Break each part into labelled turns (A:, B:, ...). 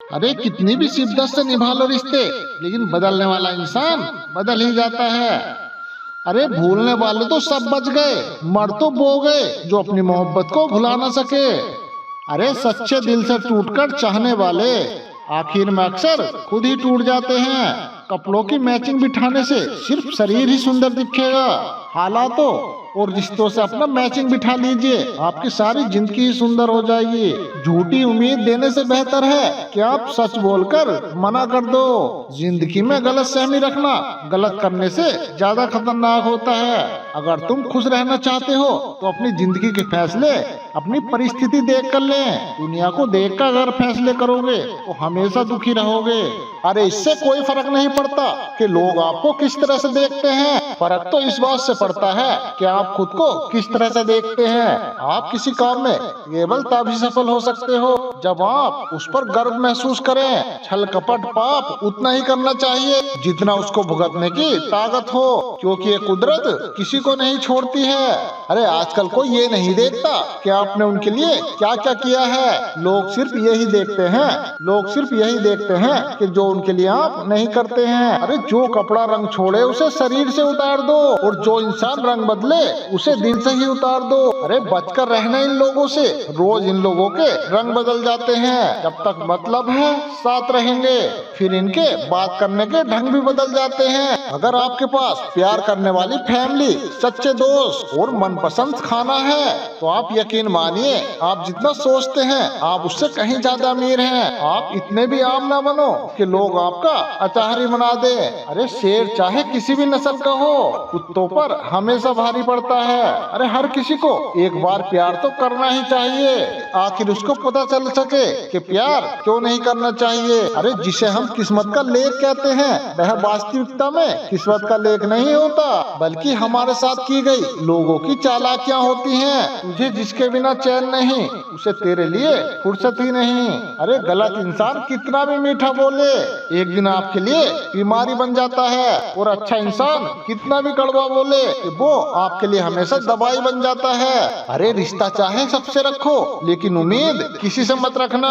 A: अरे कितनी भी शिद्दत से निभा लो रिश्ते, लेकिन बदलने वाला इंसान बदल ही जाता है। अरे भूलने वाले तो सब बच गए, मर तो वो गए जो अपनी मोहब्बत को भुला ना सके। अरे सच्चे दिल से टूटकर चाहने वाले आखिर में अक्सर खुद ही टूट जाते हैं। कपड़ों की मैचिंग बिठाने से सिर्फ शरीर ही सुंदर दिखेगा, हालातों और रिश्तों से अपना मैचिंग बिठा लीजिए, आपकी सारी जिंदगी ही सुंदर हो जाएगी। झूठी उम्मीद देने से बेहतर है कि आप सच बोलकर मना कर दो। जिंदगी में गलत सहमी रखना गलत करने से ज्यादा खतरनाक होता है। अगर तुम खुश रहना चाहते हो तो अपनी जिंदगी के फैसले अपनी परिस्थिति देख कर लें। दुनिया को देख कर अगर फैसले करोगे तो हमेशा दुखी रहोगे। अरे इससे कोई फर्क नहीं पड़ता कि लोग आपको किस तरह से देखते हैं, फर्क तो इस बात से पड़ता है कि आप खुद को किस तरह से देखते हैं। आप किसी काम में केवल तभी सफल हो सकते हो जब आप उस पर गर्व महसूस करें। छल कपट पाप उतना ही करना चाहिए जितना उसको भुगतने की ताकत हो, क्योंकि ये कुदरत किसी को नहीं छोड़ती है। अरे आजकल कोई ये नहीं देखता कि आपने उनके लिए क्या क्या किया है, लोग सिर्फ यही देखते हैं, कि जो उनके लिए आप नहीं करते हैं। अरे जो कपड़ा रंग छोड़े उसे शरीर से उतार दो, और जो इंसान रंग बदले उसे दिल से ही उतार दो। अरे बचकर रहना इन लोगों से, रोज इन लोगों के रंग बदल जाते हैं। जब तक मतलब है साथ रहेंगे, फिर इनके बात करने के ढंग भी बदल जाते हैं। अगर आपके पास प्यार करने वाली फैमिली, सच्चे दोस्त और मनपसंद खाना है तो आप यकीन मानिए आप जितना सोचते हैं आप उससे कहीं ज्यादा अमीर हैं। आप इतने भी आम ना बनो कि लोग आपका अचारी बना दे। अरे शेर चाहे किसी भी नस्ल का हो, कुत्तों पर हमेशा भारी पड़ता है। अरे हर किसी को एक बार प्यार तो करना ही चाहिए, आखिर उसको पता चल सके कि प्यार क्यों नहीं करना चाहिए। अरे जिसे हम किस्मत का लेख कहते हैं वह वास्तविकता में किस्मत का लेख नहीं होता, बल्कि हमारे साथ की गई लोगों की चालाकियां होती हैं। तुझे जिसके बिना चैन नहीं उसे तेरे लिए फुर्सत ही नहीं। अरे गलत इंसान कितना भी मीठा बोले एक दिन आपके लिए बीमारी बन जाता है, और अच्छा इंसान कितना भी कड़वा बोले वो आपके लिए हमेशा दवाई बन जाता है। अरे रिश्ता चाहे सबसे रखो लेकिन उम्मीद किसी से मत रखना।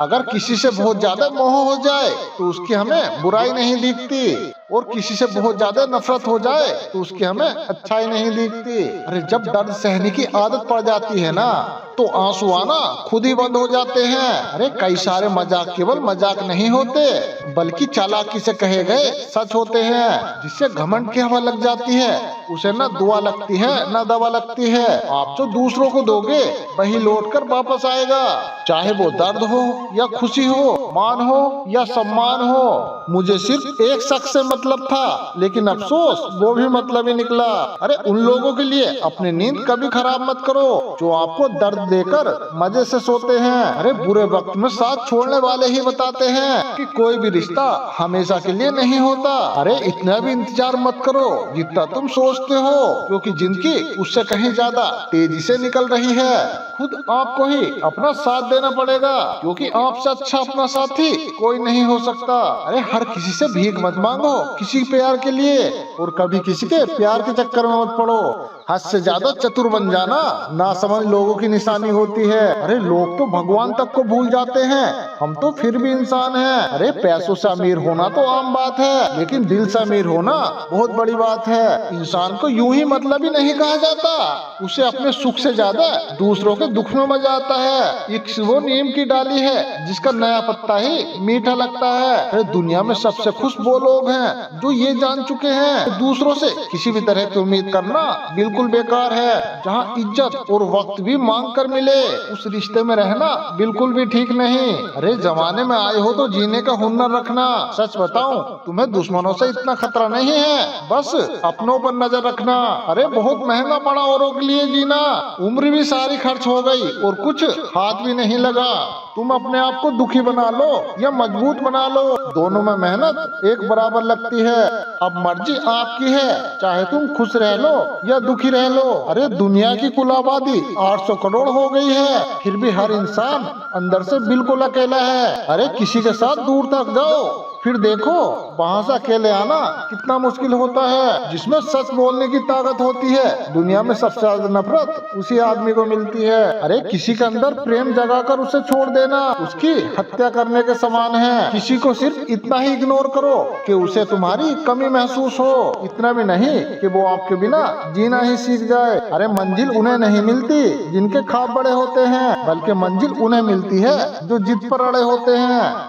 A: अगर किसी से बहुत ज्यादा मोह हो जाए तो उसकी हमें बुराई नहीं दिखती, और किसी से बहुत ज्यादा नफरत हो जाए तो उसकी हमें अच्छाई नहीं दिखती। अरे जब दर्द सहने की आदत पड़ जाती है ना तो आंसू आना खुद ही बंद हो जाते हैं। अरे कई सारे मजाक केवल मजाक नहीं होते बल्कि चालाकी से कहे गए सच होते हैं। जिससे घमंड की हवा लग जाती है उसे न दुआ लगती है न दवा लगती है। आप जो दूसरों को दोगे वही लौट कर वापस आएगा, चाहे वो दर्द हो या खुशी हो, मान हो या सम्मान हो। मुझे सिर्फ एक शख्स से मतलब था लेकिन अफसोस वो भी मतलब ही निकला। अरे उन लोगों के लिए अपनी नींद कभी खराब मत करो जो आपको दर्द देकर मजे से सोते हैं। अरे बुरे वक्त में साथ छोड़ने वाले ही बताते हैं कि कोई भी रिश्ता हमेशा के लिए नहीं होता। अरे इतना भी इंतजार मत करो जितना तुम सोचते हो, क्योंकि जिंदगी उससे कहीं ज्यादा तेजी से निकल रही है। खुद आपको ही अपना साथ देना पड़ेगा, क्योंकि आपसे अच्छा अपना साथी कोई नहीं हो सकता। अरे हर किसी से भीख मत मांगो किसी प्यार के लिए, और कभी किसी के प्यार के चक्कर में मत पड़ो। हद से ज्यादा चतुर बन जाना ना समझ लोगों की निशानी होती है। अरे लोग तो भगवान तक को भूल जाते हैं, हम तो फिर भी इंसान हैं। अरे पैसों से अमीर होना तो आम बात है, लेकिन दिल से अमीर होना बहुत बड़ी बात है। इंसान को यूं ही मतलब ही नहीं कहा जाता, उसे अपने सुख से ज्यादा दूसरों के दुख में मजा आता है। इश्क वो नीम की डाली है जिसका नया पत्ता ही मीठा लगता है। अरे दुनिया में सबसे खुश वो लोग हैं जो ये जान चुके हैं दूसरों से किसी भी तरह की उम्मीद करना बिल्कुल बेकार है। जहाँ इज्जत और वक्त भी मांग कर मिले उस रिश्ते में रहना बिल्कुल भी ठीक नहीं। अरे जमाने में आए हो तो जीने का हुनर रखना। सच बताऊं तुम्हें दुश्मनों से इतना खतरा नहीं है, बस अपनों पर नजर रखना। अरे बहुत महंगा पड़ा औरों के लिए जीना, उम्र भी सारी खर्च हो गई और कुछ हाथ भी नहीं लगा। तुम अपने आप को दुखी बना लो या मजबूत बना लो, दोनों में मेहनत एक बराबर लगती है। अब मर्जी आपकी है, चाहे तुम खुश रह लो या दुखी रह लो। अरे दुनिया की कुल आबादी 800 करोड़ हो गई है, फिर भी हर इंसान अंदर से बिल्कुल अकेला है। अरे किसी के साथ दूर तक जाओ फिर देखो वहाँ से अकेले आना कितना मुश्किल होता है। जिसमें सच बोलने की ताकत होती है, दुनिया में सबसे ज्यादा नफरत उसी आदमी को मिलती है। अरे किसी के अंदर प्रेम जगाकर उसे छोड़ देना उसकी हत्या करने के समान है। किसी को सिर्फ इतना ही इग्नोर करो कि उसे तुम्हारी कमी महसूस हो, इतना भी नहीं कि वो आपके बिना जीना ही सीख जाए। अरे मंजिल उन्हें नहीं मिलती जिनके ख्वाब बड़े होते हैं, बल्कि मंजिल उन्हें मिलती है जो जिद पर अड़े होते हैं।